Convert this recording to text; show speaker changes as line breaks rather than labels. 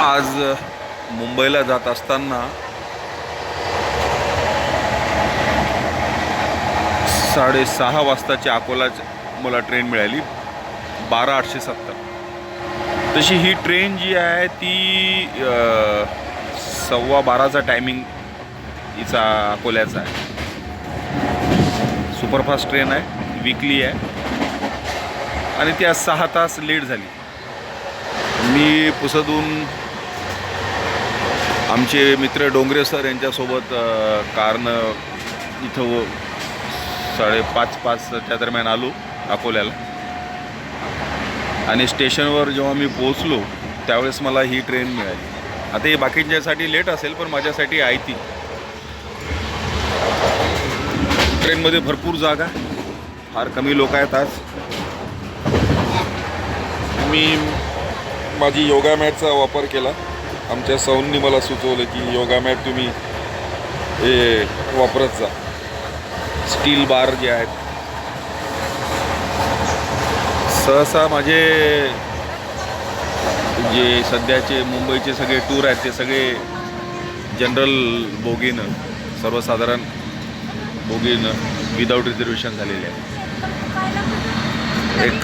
आज मुंबईला जात असताना 6:30 वाजताची अकोला मला ट्रेन मिळाली 12:870. तशी ही ट्रेन जी आहे ती 11:15चा टायमिंग हिचा अकोल्याचा आहे. सुपरफास्ट ट्रेन आहे, वीकली आहे आणि ती आज 6 तास लेट झाली. मी पुसदून आमचे मित्र डोंगरे सर यांच्यासोबत कारनं इथं 5:30च्या दरम्यान आलो अकोल्याला आणि स्टेशनवर जेव्हा मी पोहोचलो त्यावेळेस मला ही ट्रेन मिळाली. आता ही बाकींच्यासाठी लेट असेल पण माझ्यासाठी आहे ती. ट्रेनमध्ये भरपूर जागा, फार कमी लोक आहेत आज. मी माझी योगा मॅटचा वापर केला. आमच्या सौंनी मला सुचवलं की योगा मॅट तुम्ही हे वापरत जा. स्टील बार जे आहेत, सहसा माझे जे सध्याचे मुंबईचे सगळे टूर आहेत ते सगळे जनरल बोगीनं, सर्वसाधारण बोगीनं विदाऊट रिझर्वेशन झालेले आहे. एक